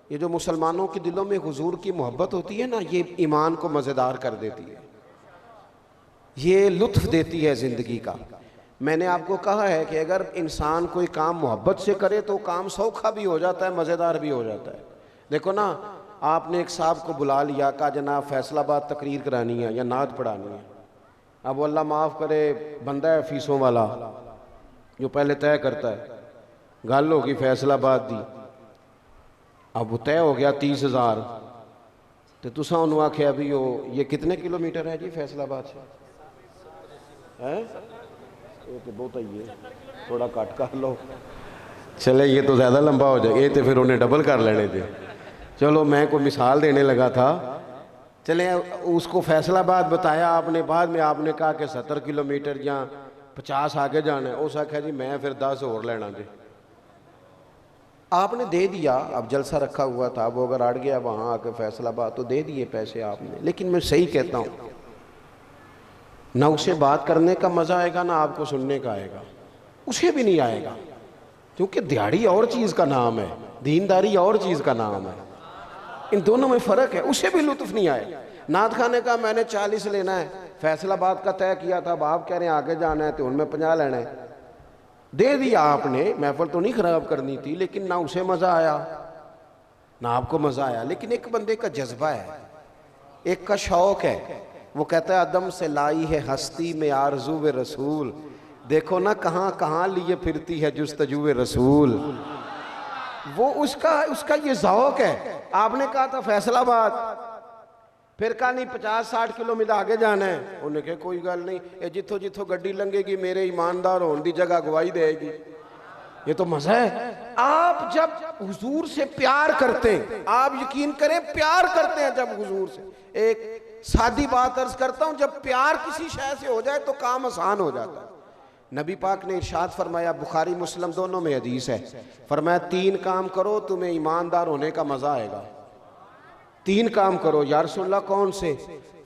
ये जो मुसलमानों के दिलों में हुजूर की मोहब्बत होती है ना, ये ईमान को मज़ेदार कर देती है, ये लुत्फ़ देती है ज़िंदगी का। मैंने आपको कहा है कि अगर इंसान कोई काम मोहब्बत से करे तो काम सौखा भी हो जाता है, मज़ेदार भी हो जाता है। देखो ना, आपने एक साहब को बुला लिया, कहा जनाब फैसलाबाद तकरीर करानी है या नात पढ़ानी है। अब अल्लाह माफ़ करे, बंदा है फीसों वाला जो पहले तय करता है, गल होगी फैसलाबाद दी, अब वो तय हो गया 30,000, तो तुसा उन्होंने आख्या भी ये कितने किलोमीटर है जी फैसलाबाद से? है ये तो बहुत ही है, थोड़ा कट कर लो, चले ये तो ज़्यादा लंबा हो जाए, ये तो फिर उन्हें डबल कर लेने थे। चलो मैं कोई मिसाल देने लगा था, चले उसको फैसलाबाद बताया आपने, बाद में आपने कहा कि 70 किलोमीटर या 50 आगे जाना है। उस आख्या जी मैं फिर 10 और लेना जी। आपने दे दिया, अब जलसा रखा हुआ था, वो अगर अड़ गया वहाँ आके फैसलाबाद तो दे दिए पैसे आपने। लेकिन मैं सही कहता हूँ, ना उसे बात करने का मज़ा आएगा ना आपको सुनने का आएगा, उसे भी नहीं आएगा, क्योंकि दिहाड़ी और चीज़ का नाम है, दीनदारी और चीज़ का नाम है, इन दोनों में फ़र्क है। उसे भी लुत्फ़ नहीं आएगा। नात खाने का मैंने 40 लेना है, फैसलाबाद का तय किया था, अब आप कह रहे हैं आगे जाना है तो उनमें 50 लेना है, दे दिया आपने। महफिल तो नहीं ख़राब करनी थी, लेकिन ना उसे मज़ा आया ना आपको मज़ा आया। लेकिन एक बंदे का जज्बा है, एक का शौक़ है, वो कहता है अदम से लाई है हस्ती में आरज़ू व रसूल, देखो ना कहाँ कहाँ लिए फिरती है जुस्तजू रसूल। वो उसका ये ज़ौक़ है। आपने कहा था फैसलाबाद, फिर कहा नहीं 50-60 किलोमीटर आगे जाना है, उन्हें कहा कोई गल नहीं, ये जिथों जिथों गड्डी लंघेगी मेरे ईमानदार होने की जगह गवाही देगी। ये तो मज़ा है। आप जब हुजूर से प्यार करते हैं, आप यकीन करें प्यार करते हैं जब हुजूर से, एक सादी बात अर्ज करता हूं, जब प्यार किसी शय से हो जाए तो काम आसान हो जाता है। नबी पाक ने इरशाद फरमाया, बुखारी मुस्लिम दोनों में हदीस है, फरमाया 3 काम करो तुम्हें ईमानदार होने का मज़ा आएगा। 3 काम करो। या रसूलल्लाह कौन से?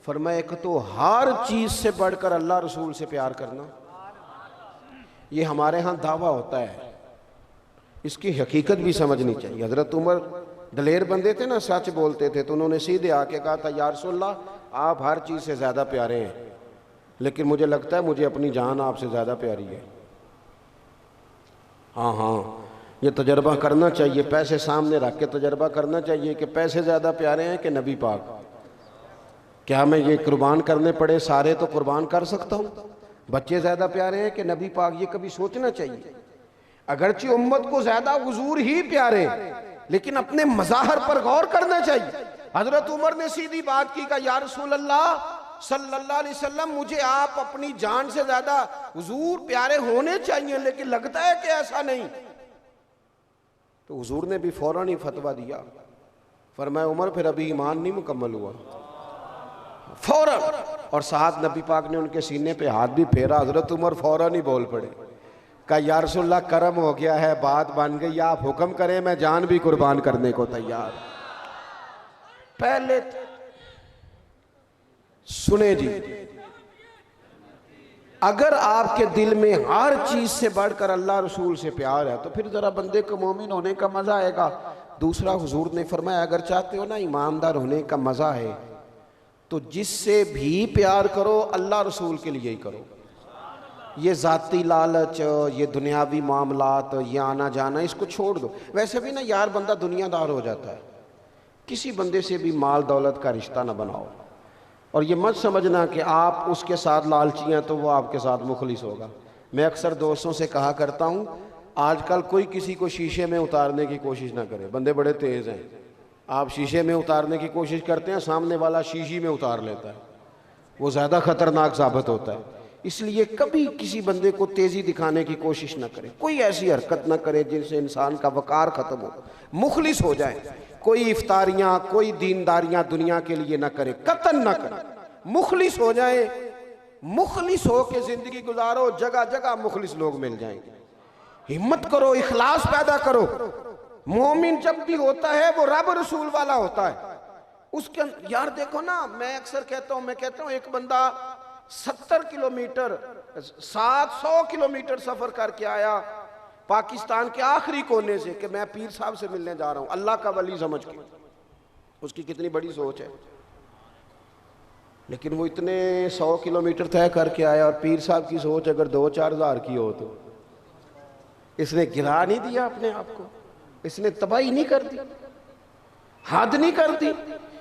फरमाया एक तो हर चीज़ से बढ़कर अल्लाह रसूल से प्यार करना। ये हमारे यहाँ दावा होता है, इसकी हकीकत भी समझनी चाहिए। हज़रत उमर दलेर बंदे थे ना, सच बोलते थे, तो उन्होंने सीधे आके कहा था या रसूलल्लाह आप हर चीज़ से ज़्यादा प्यारे हैं, लेकिन मुझे लगता है मुझे अपनी जान आपसे ज़्यादा प्यारी है। हाँ, ये तजर्बा करना चाहिए, पैसे सामने रख के तजर्बा करना चाहिए कि पैसे ज़्यादा प्यारे हैं कि नबी पाक। क्या मैं ये कुर्बान करने पड़े सारे तो कुर्बान कर सकता हूँ? बच्चे ज़्यादा प्यारे हैं कि नबी पाक? ये कभी सोचना चाहिए। अगरचे उम्मत को ज़्यादा हुजूर ही प्यारे, लेकिन अपने मज़ाहर पर गौर करना चाहिए। हज़रत उमर ने सीधी बात की, का या रसूल अल्लाह सल्लल्लाहु अलैहि वसल्लम मुझे आप अपनी जान से ज़्यादा हुजूर प्यारे होने चाहिए, लेकिन लगता है कि ऐसा नहीं। तो हुजूर ने भी फौरन ही फतवा दिया, फरमाया उमर फिर अभी ईमान नहीं मुकम्मल हुआ, फौरन। और साथ नबी पाक ने उनके सीने पे हाथ भी फेरा, हज़रत उमर फौरन ही बोल पड़े, कहा या रसूलल्लाह करम हो गया है, बात बन गई, आप हुक्म करें मैं जान भी कुर्बान करने को तैयार। पहले सुने जी, अगर आपके दिल में हर चीज से बढ़कर अल्लाह रसूल से प्यार है तो फिर जरा बंदे को मोमिन होने का मजा आएगा। दूसरा, हुजूर ने फरमाया अगर चाहते हो ना ईमानदार होने का मजा है तो जिससे भी प्यार करो अल्लाह रसूल के लिए ही करो। ये जाती लालच, ये दुनियावी मामलात, ये आना जाना, इसको छोड़ दो। वैसे भी ना यार बंदा दुनियादार हो जाता है, किसी बंदे से भी माल दौलत का रिश्ता ना बनाओ। और ये मत समझना कि आप उसके साथ लालची हैं तो वो आपके साथ मुखलिस होगा। मैं अक्सर दोस्तों से कहा करता हूँ, आजकल कोई किसी को शीशे में उतारने की कोशिश ना करे। बंदे बड़े तेज़ हैं, आप शीशे में उतारने की कोशिश करते हैं, सामने वाला शीशी में उतार लेता है, वो ज़्यादा ख़तरनाक साबित होता है। इसलिए कभी किसी बंदे को तेज़ी दिखाने की कोशिश ना करे, कोई ऐसी हरकत ना करे जिनसे इंसान का वकार ख़त्म हो, मुखलिस हो जाए। कोई इफ्तारियाँ, कोई दीनदारियाँ दुनिया के लिए ना करे, कतन ना करे, मुखलिस हो जाए। मुखलिस हो के ज़िंदगी गुजारो, जगह जगह मुखलिस लोग मिल जाएंगे। हिम्मत करो, इखलास पैदा करो। मोमिन जब भी होता है वो रब रसूल वाला होता है। उसके यार देखो ना, मैं अक्सर कहता हूँ, एक बंदा 70 किलोमीटर 700 किलोमीटर सफर करके आया पाकिस्तान के आखिरी कोने से कि मैं पीर साहब से मिलने जा रहा हूँ, अल्लाह का वली समझ के। उसकी कितनी बड़ी सोच है। लेकिन वो इतने 100 किलोमीटर तय करके आया और पीर साहब की सोच अगर 2-4 हज़ार की हो तो इसने गिरा नहीं दिया अपने आप को, इसने तबाही नहीं कर दी, हद नहीं कर दी।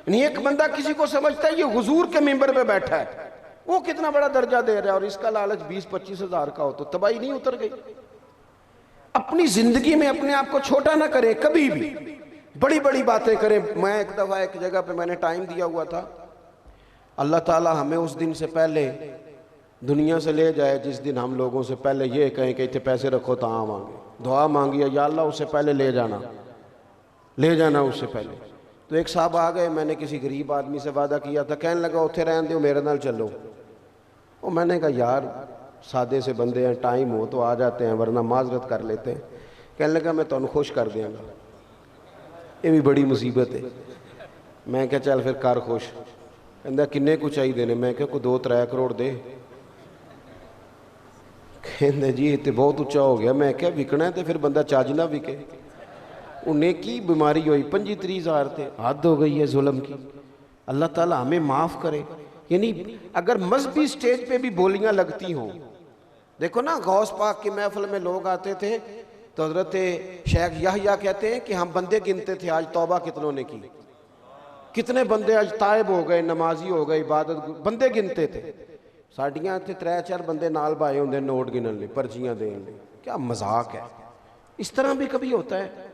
नहीं, एक बंदा किसी को समझता है ये हुजूर के मिंबर पे बैठा है, वो कितना बड़ा दर्जा दे रहा है और इसका लालच 20-25 हज़ार का हो तो तबाही नहीं उतर गई। अपनी जिंदगी में अपने आप को छोटा ना करे, कभी भी बड़ी बड़ी बातें करे। मैं एक दफ़ा एक जगह पे मैंने टाइम दिया हुआ था, अल्लाह ताला हमें उस दिन से पहले दुनिया से ले जाए जिस दिन हम लोगों से पहले ये कहें कि इतने पैसे रखो तो मांगे, दुआ मांगी या अल्लाह उससे पहले ले जाना उससे पहले। तो एक साहब आ गए, मैंने किसी गरीब आदमी से वादा किया था, कहने लगा उत्थे रहन दो मेरे नाल चलो। वो मैंने कहा यार सादे से बंदे हैं, टाइम हो तो आ जाते हैं वरना माजरत कर लेते हैं। कहने लगा मैं तुहानू खुश कर देंगा, ये भी बड़ी मुसीबत है। मैं क्या चल फिर कर खुश। कहता किन्ने को चाहिए ने? मैं क्या कोई 2-3 करोड़ दे। कहते जी ये बहुत उच्चा हो गया। मैं क्या विकना है तो फिर बंदा चज ना विके। उन्हें की बीमारी हुई 25-30 हज़ार थे, हद हो गई है जुल्म की। अल्लाह ताला हमें माफ़ करे। यानी अगर मजहबी स्टेज पे भी बोलियां लगती हों, देखो ना गौस पाक की महफिल में लोग आते थे तो हजरत शेख याहिया कहते हैं कि हम बंदे गिनते थे, आज तौबा कितनों ने की, कितने बंदे आज तायब हो गए, नमाजी हो गए, इबादत बंदे गिनते थे। साड़ियाँ इतने 3-4 बंदे नाल भाए होंगे नोट गिनन ले, पर्चियाँ देने ले। क्या मजाक है। इस तरह भी कभी होता है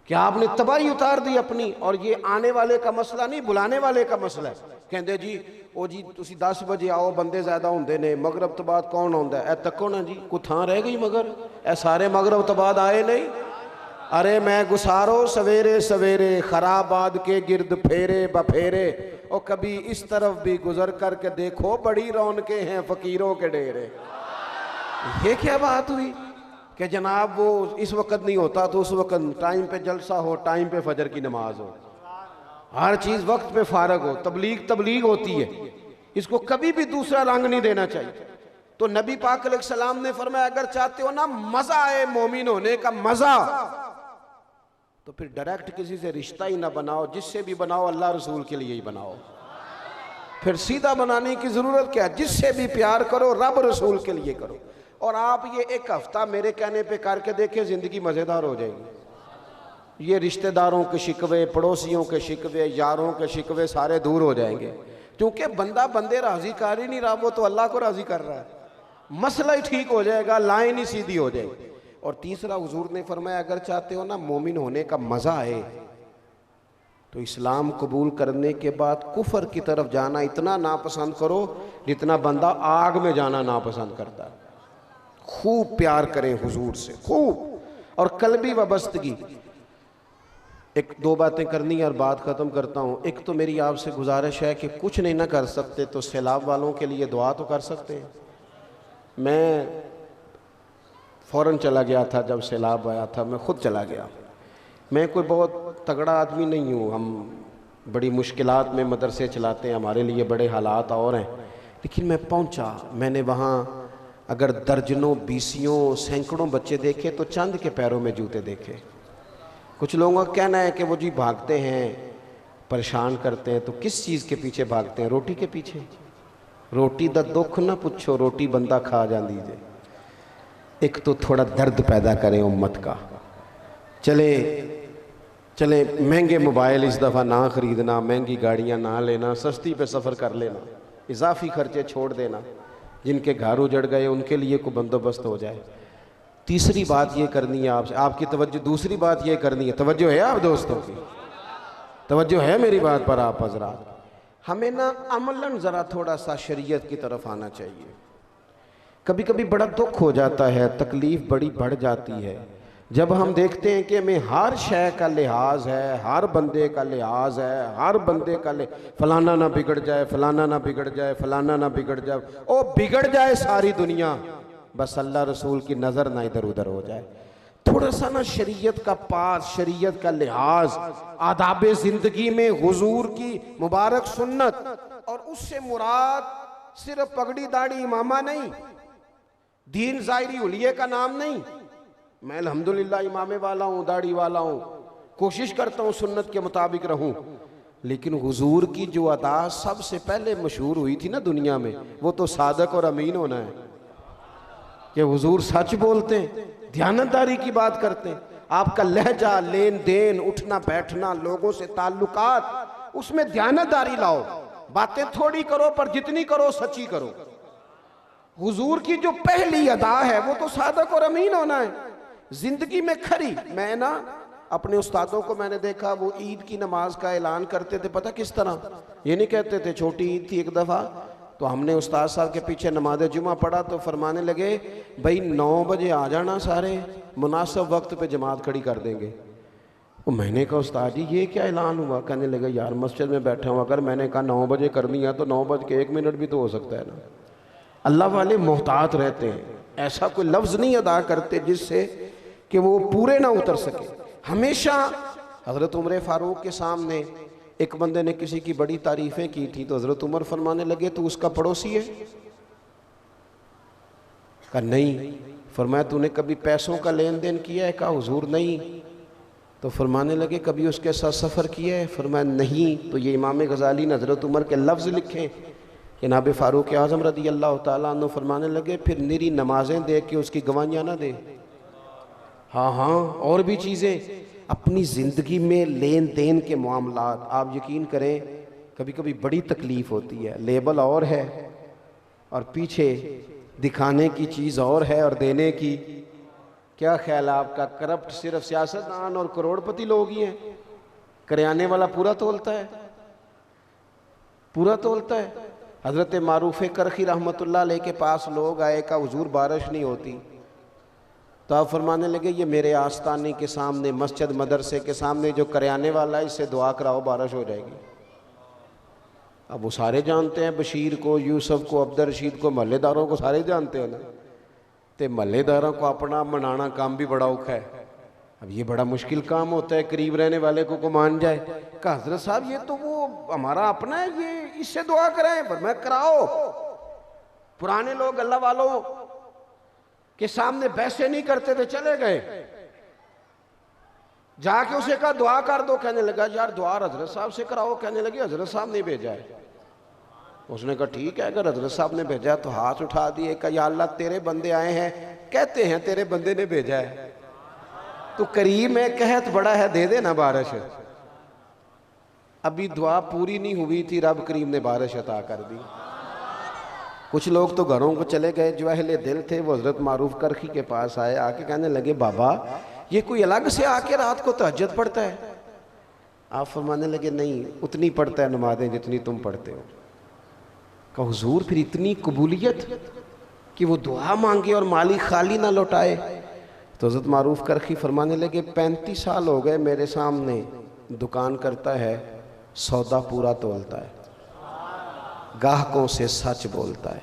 कि आपने तबाही उतार दी अपनी। और ये आने वाले का मसला नहीं, बुलाने वाले का मसला है। कहते जी ओ जी तुसी 10 बजे आओ, बंदे ज्यादा होंगे ने, मगरब तो बाद कौन आता है? तको ना जी कोई थां रह गई मगर ए सारे मगरब तो बाद आए नहीं। अरे मैं गुसारो सवेरे सवेरे खराबाद के गिरद फेरे बफेरे, और कभी इस तरफ भी गुजर करके देखो बड़ी रौनकें हैं फकीरों के डेरे। ये क्या बात हुई कि जनाब वो इस वक्त नहीं होता तो उस वक्त टाइम पे जलसा हो, टाइम पे फजर की नमाज हो, हर चीज़ वक्त पे फारग हो। तबलीग होती है, इसको कभी भी दूसरा रंग नहीं देना चाहिए। तो नबी पाक अलैहिस्सलाम ने फरमाया अगर चाहते हो ना मजा आए मोमिन होने का मजा, तो फिर डायरेक्ट किसी से रिश्ता ही ना बनाओ, जिससे भी बनाओ अल्लाह रसूल के लिए ही बनाओ। फिर सीधा बनाने की जरूरत क्या, जिससे भी प्यार करो रब रसूल के लिए करो। और आप ये एक हफ्ता मेरे कहने पे करके देखें, जिंदगी मजेदार हो जाएगी। ये रिश्तेदारों के शिकवे, पड़ोसियों के शिकवे, यारों के शिकवे सारे दूर हो जाएंगे, क्योंकि बंदा बंदे राजी कर ही नहीं रहा, वो तो अल्लाह को राजी कर रहा है। मसला ही ठीक हो जाएगा, लाइन ही सीधी हो जाएगी। और तीसरा हुजूर ने फरमाया अगर चाहते हो ना मोमिन होने का मजा आए, तो इस्लाम कबूल करने के बाद कुफर की तरफ जाना इतना नापसंद करो जितना बंदा आग में जाना नापसंद करता है। खूब प्यार करें हुजूर से, खूब। और कल्बी वाबस्तगी। 1-2 बातें करनी है और बात ख़त्म करता हूँ। एक तो मेरी आपसे गुजारिश है कि कुछ नहीं ना कर सकते तो सैलाब वालों के लिए दुआ तो कर सकते हैं। मैं फ़ौरन चला गया था जब सैलाब आया था, मैं ख़ुद चला गया। मैं कोई बहुत तगड़ा आदमी नहीं हूँ, हम बड़ी मुश्किलात में मदरसे चलाते हैं, हमारे लिए बड़े हालात और हैं। लेकिन मैं पहुँचा, मैंने वहाँ अगर दर्जनों, बीसियों, सैकड़ों बच्चे देखे तो चंद के पैरों में जूते देखे। कुछ लोगों का कहना है कि वो जी भागते हैं, परेशान करते हैं, तो किस चीज़ के पीछे भागते हैं? रोटी के पीछे। रोटी दा दुख ना पूछो, रोटी बंदा खा जाती है। एक तो थोड़ा दर्द पैदा करें उम्मत का। चले महंगे मोबाइल इस दफ़ा ना ख़रीदना, महंगी गाड़ियाँ ना लेना, सस्ती पे सफ़र कर लेना, इजाफी खर्चे छोड़ देना, जिनके घर उजड़ गए उनके लिए कोई बंदोबस्त हो जाए। तीसरी बात ये करनी है आपसे, आपकी तवज्जो, दूसरी बात ये करनी है, तवज्जो है आप दोस्तों की, तवज्जो है मेरी बात पर आप हजरात। हमें ना अमलन ज़रा थोड़ा सा शरीयत की तरफ आना चाहिए। कभी कभी बड़ा दुख हो जाता है, तकलीफ़ बड़ी बढ़ जाती है जब हम देखते हैं कि हमें हर शय का लिहाज है, हर बंदे का लिहाज है, हर बंदे का फलाना ना बिगड़ जाए, फलाना ना बिगड़ जाए, फलाना ना बिगड़ जाए, ओ बिगड़ जाए सारी दुनिया, बस अल्लाह रसूल की नज़र ना इधर उधर हो जाए। थोड़ा सा ना शरीयत का पास, शरीयत का लिहाज, आदाब ज़िंदगी में हुजूर की मुबारक सुन्नत, और उससे मुराद सिर्फ पगड़ी दाढ़ी इमामा नहीं, दीन ज़ाहिरी हुलिये का नाम नहीं। मैं अल्हम्दुलिल्लाह इमामे वाला हूँ, दाढ़ी वाला हूँ, कोशिश करता हूँ सुन्नत के मुताबिक रहूँ, लेकिन हुजूर की जो अदा सबसे पहले मशहूर हुई थी ना दुनिया में, वो तो सादक और अमीन होना है, कि हुजूर सच बोलते हैं, ध्यानतदारी की बात करते हैं। आपका लहजा, लेन देन, उठना बैठना, लोगों से ताल्लुकात, उसमें ध्यानतदारी लाओ, बातें थोड़ी करो पर जितनी करो सच्ची करो। हुजूर की जो पहली अदा है वो तो सादक और अमीन होना है, जिंदगी में खरी। मैं ना अपने उस्तादों को मैंने देखा, वो ईद की नमाज का ऐलान करते थे, पता किस तरह, ये नहीं कहते थे, छोटी ईद थी एक दफ़ा तो हमने उस्ताद साहब के पीछे नमाज जुमा पढ़ा तो फरमाने लगे भाई 9 बजे आ जाना सारे, मुनासिब वक्त पे जमात खड़ी कर देंगे। वो मैंने कहा उस्ताद जी ये क्या ऐलान हुआ? कहने लगे यार मस्जिद में बैठा हूँ, अगर मैंने कहा 9 बजे करनी है तो 9:01 भी तो हो सकता है ना। अल्लाह वाले मोहतात रहते हैं, ऐसा कोई लफ्ज़ नहीं अदा करते जिससे कि वो पूरे ना उतर सके। हमेशा हज़रत उमर फ़ारूक के सामने एक बंदे ने किसी की बड़ी तारीफ़ें की थी तो हज़रत उमर फरमाने लगे तो उसका पड़ोसी है? कहा नहीं। फरमाया तूने कभी पैसों का लेन देन किया है? कहा हुजूर नहीं। तो फरमाने लगे कभी उसके साथ सफ़र किया है? फरमाया नहीं। तो ये इमाम गज़ाली ने हज़रत उमर के लफ्ज़ लिखे कि जनाब फ़ारूक आज़म रज़ी अल्लाह तआला अन्हु फरमाने लगे फिर निरी नमाजें दे के उसकी गवाहियाँ ना दे। हाँ हाँ, और भी चीज़ें अपनी ज़िंदगी में लेन देन के मामलात, आप यकीन करें कभी कभी बड़ी तकलीफ़ होती है, लेबल और है और पीछे दिखाने की चीज़ और है और देने की क्या ख्याल है आपका? करप्ट सिर्फ सियासतदान और करोड़पति लोग ही हैं, करियाने वाला पूरा तोलता है, पूरा तोलता है। हज़रत मारूफ करखी रहमतुल्लाह अलैह के पास लोग आए, का हुजूर बारिश नहीं होती, तो आप फरमाने लगे ये मेरे आस्ताने के सामने, मस्जिद मदरसे के सामने जो करियाने वाला है इससे दुआ कराओ बारिश हो जाएगी। अब वो सारे जानते हैं, बशीर को, यूसुफ को, अब्दुल रशीद को, महल्लेदारों को सारे जानते हैं ना, तो महल्लेदारों को अपना मनाना काम भी बड़ा औखा है। अब ये बड़ा मुश्किल काम होता है, करीब रहने वाले को मान जाए। कहा हज़रत साहब ये तो वो हमारा अपना है, ये इससे दुआ कराएं। पर मैं कराओ। पुराने लोग अल्लाह वालों के सामने बैसे नहीं करते थे, चले गए, जाके उसे कहा दुआ कर दो। कहने लगा यार दुआ हजरत साहब से कराओ। कहने लगे हजरत साहब ने भेजा है। उसने कहा ठीक है, अगर हजरत साहब ने भेजा तो हाथ उठा दिए, कहा या अल्लाह तेरे बंदे आए हैं, कहते हैं तेरे बंदे ने भेजा है, तो करीम है, कहत बड़ा है, दे देना बारिश। अभी दुआ पूरी नहीं हुई थी, रब करीम ने बारिश अता कर दी। कुछ लोग तो घरों को चले गए, जो अहले दिल थे वो हज़रत मारूफ करखी के पास आए, आके कहने लगे बाबा ये कोई अलग से आके रात को तहज्जुद पढ़ता है? आप फरमाने लगे नहीं, उतनी पढ़ता है नमाज़ें जितनी तुम पढ़ते हो। कहा हुजूर फिर इतनी कबूलियत कि वो दुआ मांगे और माली खाली ना लौटाए? तो हज़रत मारूफ करखी फरमाने लगे 35 साल हो गए मेरे सामने दुकान करता है, सौदा पूरा तोलता है, गाहकों से सच बोलता है,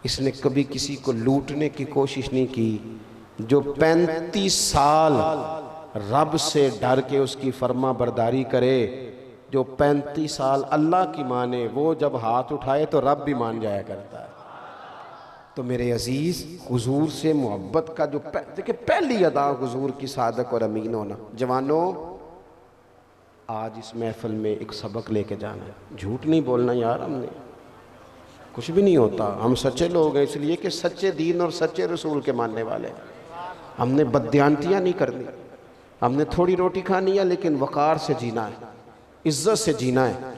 इसने कभी किसी को लूटने की कोशिश नहीं की। जो 35 साल रब से डर के उसकी फर्मा बरदारी करे, जो 35 साल अल्लाह की माने, वो जब हाथ उठाए तो रब भी मान जाया करता है। तो मेरे अजीज़, हुजूर से मोहब्बत का जो देखिए पहली अदा हुजूर की सादक और अमीन होना। जवानों, आज इस महफिल में एक सबक लेके जाना है, झूठ नहीं बोलना यार, हमने कुछ भी नहीं होता, हम सच्चे लोग हैं, इसलिए कि सच्चे दीन और सच्चे रसूल के मानने वाले हैं। हमने बददियानतियाँ नहीं करनी, हमने थोड़ी रोटी खानी है लेकिन वक़ार से जीना है, इज़्ज़त से जीना है।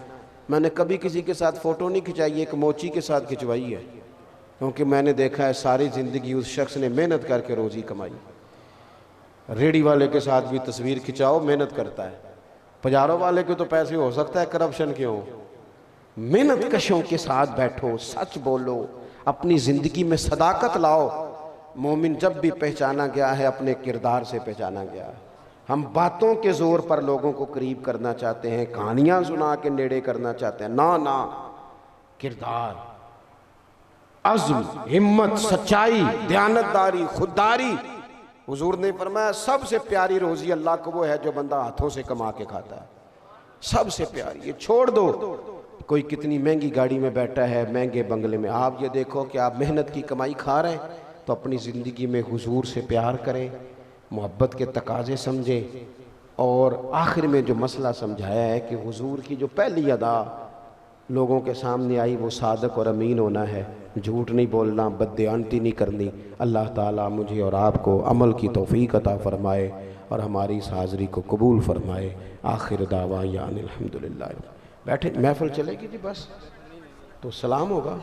मैंने कभी किसी के साथ फ़ोटो नहीं खिंचाई, एक मोची के साथ खिंचवाई है, क्योंकि मैंने देखा है सारी ज़िंदगी उस शख्स ने मेहनत करके रोज़ी कमाई। रेडी वाले के साथ भी तस्वीर खिंचाओ, मेहनत करता है, पजारों वाले के तो पैसे हो सकता है करप्शन के हो, मेहनत कशों के साथ बैठो, सच बोलो, अपनी ज़िंदगी में सदाकत लाओ। मोमिन जब भी पहचाना गया है अपने किरदार से पहचाना गया है। हम बातों के ज़ोर पर लोगों को करीब करना चाहते हैं, कहानियाँ सुना के नेड़े करना चाहते हैं, ना ना, किरदार, अज़्म, हिम्मत, सच्चाई, दयानतदारी, खुददारी। हुजूर ने फरमाया सबसे प्यारी रोज़ी अल्लाह को वो है जो बंदा हाथों से कमा के खाता है, सबसे प्यारी। ये छोड़ दो कोई कितनी महंगी गाड़ी में बैठा है, महंगे बंगले में, आप ये देखो कि आप मेहनत की कमाई खा रहे हैं, तो अपनी ज़िंदगी में हुजूर से प्यार करें, मोहब्बत के तकाजे समझें। और आखिर में जो मसला समझाया है कि हुजूर की जो पहली अदा लोगों के सामने आई वो सादक और अमीन होना है, झूठ नहीं बोलना, बददियानती नहीं करनी। अल्लाह ताला मुझे और आपको अमल की तौफीक अता फ़रमाए और हमारी इस हाज़री को कबूल फ़रमाए। आखिर दावा यान अल्हम्दुलिल्लाह। बैठे, महफ़िल चलेगी जी, बस तो सलाम होगा।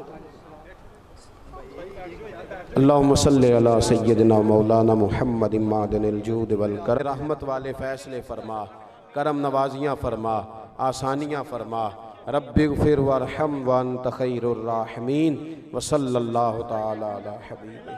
अल्लाहुम्मा सल्ली अला सय्यदिना मौलाना मुहम्मद मादनिल जूद वल कर। रहमत वाले फ़ैसले फ़रमा, करम नवाजियाँ फ़रमा, आसानियाँ फ़रमा। रब्बिग़फिर वरहम व अंत खैरुर राहिमीन। व सल्लल्लाहु तआला अला हबीबिही।